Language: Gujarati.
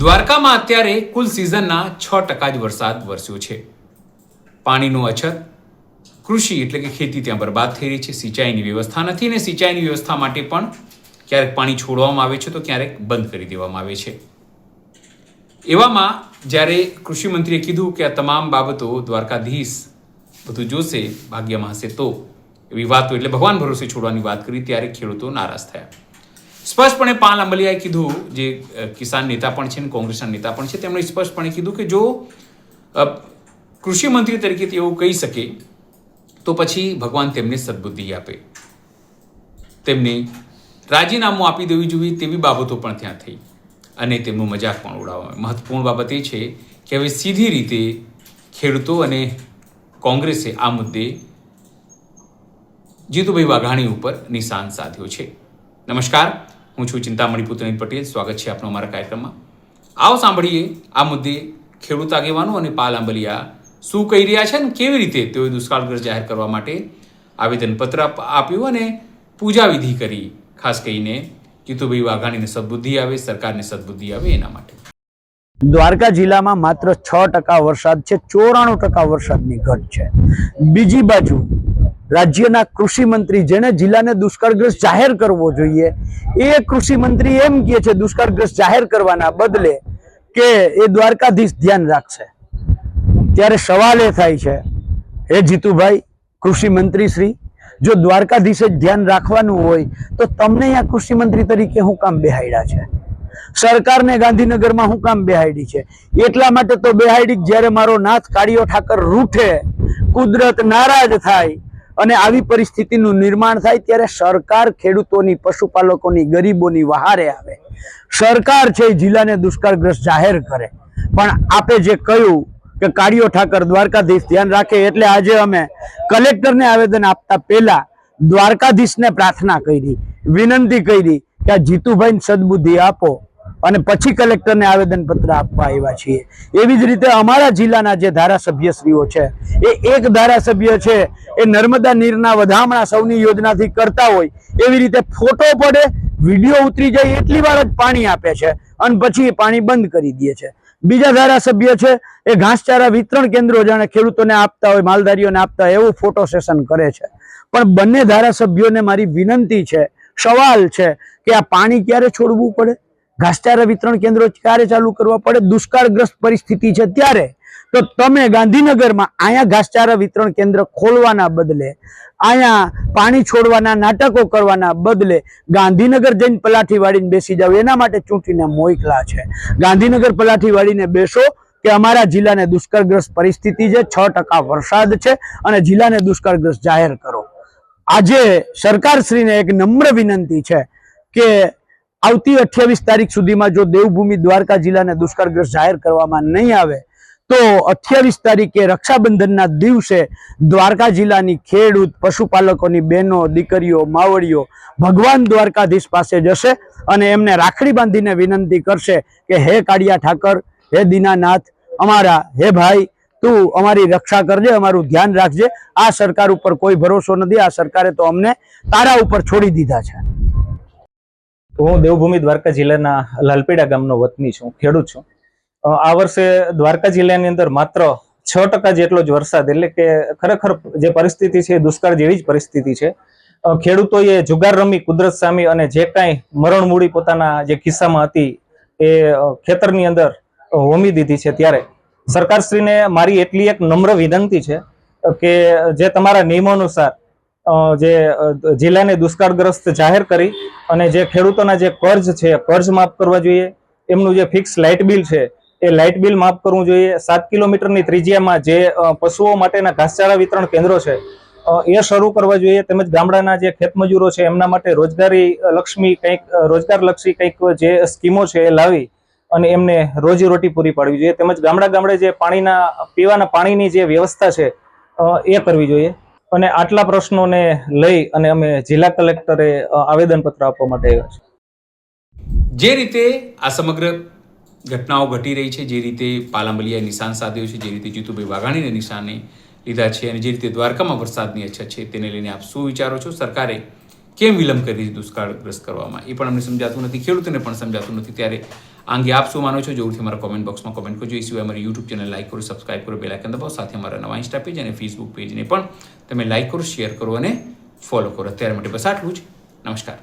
દ્વારકામાં અત્યારે કુલ સિઝનના 6% જ વરસાદ વરસ્યો છે. પાણીનો અછત, કૃષિ એટલે કે ખેતી ત્યાં બરબાદ થઈ રહી છે. સિંચાઈની વ્યવસ્થા નથી અને સિંચાઈની વ્યવસ્થા માટે પણ ક્યારેક પાણી છોડવામાં આવે છે તો ક્યારેક બંધ કરી દેવામાં આવે છે. એવામાં જ્યારે કૃષિમંત્રીએ કીધું કે આ તમામ બાબતો દ્વારકાધીશ બધું જોશે, ભાગ્યમાં હશે તો, એવી વાતો એટલે ભગવાન ભરોસે છોડવાની વાત કરી ત્યારે ખેડૂતો નારાજ થયા. સ્પષ્ટપણે પાલ આંબલિયાએ કીધું, જે કિસાન નેતા પણ છે ને કોંગ્રેસના નેતા પણ છે, તેમણે સ્પષ્ટપણે કીધું કે જો કૃષિ મંત્રી તરીકે તેઓ કહી શકે તો પછી ભગવાન તેમને સદબુદ્ધિ આપે, તેમને રાજીનામું આપી દેવું જોઈએ તેવી બાબતો પણ ત્યાં થઈ અને તેમનું મજાક પણ ઉડાવવામાં. મહત્વપૂર્ણ બાબત એ છે કે હવે સીધી રીતે ખેડૂતો અને કોંગ્રેસે આ મુદ્દે જીતુભાઈ વાઘાણી ઉપર નિશાન સાધ્યો છે. નમસ્કાર, હું છું ચિંતામણી પુત્રની પટેલ. સ્વાગત છે આપનો અમારા કાર્યક્રમમાં. આવો સાંભળીએ આ મુદ્દે ખેડૂત આગેવાનો અને પાલ આંબલિયા શું કહી રહ્યા છે અને કેવી રીતે તેઓએ દુષ્કાળગ્રસ્ત જાહેર કરવા માટે આવેદનપત્ર આપ્યું અને પૂજા વિધિ કરી, ખાસ કરીને જીતુભાઈ વાઘાણીને સદબુદ્ધિ આવે, સરકારને સદબુદ્ધિ આવે એના માટે. દ્વારકા જિલ્લામાં માત્ર 6% વરસાદ છે, 94% વરસાદની ઘટ છે. બીજી બાજુ રાજ્યના કૃષિ મંત્રી, જેને જિલ્લાને દુષ્કાળગ્રસ્ત જાહેર કરવો જોઈએ, એ કૃષિ મંત્રી એમ કહે છે દુષ્કાળગ્રસ્ત જાહેર કરવાના બદલે કે એ દ્વારકાધીશ ધ્યાન રાખશે. ત્યારે સવાલ એ થાય છે, હે જીતુભાઈ કૃષિ મંત્રી શ્રી, જો દ્વારકાધીશે જ ધ્યાન રાખવાનું હોય તો તમને અહીંયા કૃષિ મંત્રી તરીકે હું કામ બેહાડ્યા છે? સરકારને ગાંધીનગરમાં હું કામ બેહાડી છે? એટલા માટે તો બેહાડી જ્યારે મારો નાથ કાળિયો ઠાકર રૂઠે, કુદરત નારાજ થાય અને આવી પરિસ્થિતિનું નિર્માણ થાય ત્યારે સરકાર ખેડૂતોની, પશુપાલકોની, ગરીબોની વહારે આવે. સરકાર છે એ જિલ્લાને દુષ્કાળગ્રસ્ત જાહેર કરે. પણ આપે જે કહ્યું કે કાળિયો ઠાકર દ્વારકાધીશ ધ્યાન રાખે, એટલે આજે અમે કલેક્ટરને આવેદન આપતા પહેલા દ્વારકાધીશને પ્રાર્થના કરી, વિનંતી કરી કે આ જીતુભાઈને સદબુદ્ધિ આપો અને પછી કલેક્ટરને આવેદનપત્ર આપવા આવ્યા છીએ. એવી જ રીતે અમારા જિલ્લાના જે ધારાસભ્યશ્રીઓ છે, એ એક ધારાસભ્ય છે એ નર્મદા નીરના વધામણા સૌની યોજનાથી કરતા હોય એવી રીતે ફોટો પડે, વિડીયો ઉતરી જાય એટલી વાર જ પાણી આપે છે અને પછી એ પાણી બંધ કરી દે છે. બીજા ધારાસભ્ય છે એ ઘાસચારા વિતરણ કેન્દ્રો જાણે ખેડૂતોને આપતા હોય, માલધારીઓને આપતા હોય એવું ફોટો સેશન કરે છે. પણ બંને ધારાસભ્યોને મારી વિનંતી છે, સવાલ છે કે આ પાણી ક્યારે છોડવું પડે, ઘાસચારા વિતરણ કેન્દ્રો ક્યારે ચાલુ કરવા પડે? દુષ્કાળગ્રસ્ત પરિસ્થિતિ છે ત્યારે. તો તમે ગાંધીનગરમાં અહીંયા ઘાસચારા વિતરણ કેન્દ્ર ખોલવાના બદલે, અહીંયા પાણી છોડવાના નાટકો કરવાના બદલે ગાંધીનગર જઈને પલાઠી વાળીને બેસી જાવ. એના માટે ચૂંટીને મોકલા છે. ગાંધીનગર પલાઠી વાળીને બેસો કે અમારા જિલ્લાને દુષ્કાળગ્રસ્ત પરિસ્થિતિ છે, 6% વરસાદ છે અને જિલ્લાને દુષ્કાળગ્રસ્ત જાહેર કરો. આજે સરકારશ્રીને એક નમ્ર વિનંતી છે કે આવતી 28 તારીખ સુધીમાં જો દેવભૂમિ દ્વારકા જિલ્લાને દુષ્કાળગ્રસ્ત જાહેર કરવામાં નહીં આવે તો 28 તારીખે રક્ષાબંધનના દિવસે દ્વારકા જિલ્લાની ખેડૂત, પશુપાલકોની બહેનો, દીકરીઓ, માવડીઓ ભગવાન દ્વારકાધીશ પાસે જશે અને એમને રાખડી બાંધીને વિનંતી કરશે કે હે કાળિયા ઠાકર, હે દીનાનાથ, અમારા હે ભાઈ, તું અમારી રક્ષા કરજે, અમારું ધ્યાન રાખજે. આ સરકાર ઉપર કોઈ ભરોસો નથી. આ સરકારે તો અમને તારા ઉપર છોડી દીધા છે. હું દેવભૂમિ દ્વારકા જિલ્લાના લાલપીડા ગામનો વતની છું, ખેડૂત છું. આ વર્ષે દ્વારકા જિલ્લાની અંદર માત્ર 6% જેટલો જ વરસાદ, એટલે કે ખરેખર જે પરિસ્થિતિ છે એ દુષ્કાળ જેવી જ પરિસ્થિતિ છે. ખેડૂતોએ જુગાર રમી કુદરત સામે અને જે કાંઈ મરણ મૂડી પોતાના જે ખિસ્સામાં હતી એ ખેતરની અંદર હોમી દીધી છે. ત્યારે સરકારશ્રીને મારી એટલી એક નમ્ર વિનંતી છે કે જે તમારા નિયમો અનુસાર જે જિલ્લાને દુષ્કાળગ્રસ્ત જાહેર કરી અને જે ખેડૂતોના જે કર્જ છે કર્જ માફ કરવા જોઈએ. એમનું જે ફિક્સ લાઇટ બિલ છે એ લાઇટ બિલ માફ કરવું જોઈએ. 7 કિલોમીટરની ત્રિજ્યામાં જે પશુઓ માટેના ઘાસચારા વિતરણ કેન્દ્રો છે એ શરૂ કરવા જોઈએ. તેમજ ગામડાના જે ખેતમજૂરો છે એમના માટે રોજગારી લક્ષ્મી કંઈક, રોજગારલક્ષી કંઈક જે સ્કીમો છે એ લાવી અને એમને રોજીરોટી પૂરી પાડવી જોઈએ. તેમજ ગામડે જે પીવાના પાણીની જે વ્યવસ્થા છે એ કરવી જોઈએ. અને આટલા પ્રશ્નોને લઈ અને અમે જિલ્લા કલેક્ટરે આવેદનપત્ર આપવા માટે આવ્યા છે. જે રીતે આ સમગ્ર ઘટનાઓ ઘટી રહી છે, જે રીતે પાલ આંબલિયાએ નિશાન સાધ્યું છે, જે રીતે જીતુભાઈ વાઘાણીને નિશાને લીધા છે અને જે રીતે દ્વારકામાં વરસાદની અછત છે, તેને લઈને આપ શું વિચારો છો? સરકારે કેમ વિલંબ કરી દુષ્કાળગ્રસ્ત કરવામાં એ પણ અમને સમજાતું નથી, ખેડૂતોને પણ સમજાતું નથી. ત્યારે આ અંગે આપ શું માનો છો જરૂરથી અમારા કોમેન્ટ બોક્સમાં કોમેન્ટ કરજો. એ સિવાય અમારી યુટ્યુબ ચેનલ લાઈક કરો, સબસ્ક્રાઇબ કરો, બેલ આઇકન દબાવો. સાથે અમારા નવા ઇન્સ્ટા પેજ અને ફેસબુક પેજને પણ તમે લાઈક કરો, શેર કરો અને ફોલો કરો. અત્યારે માટે બસ આટલું જ. નમસ્કાર.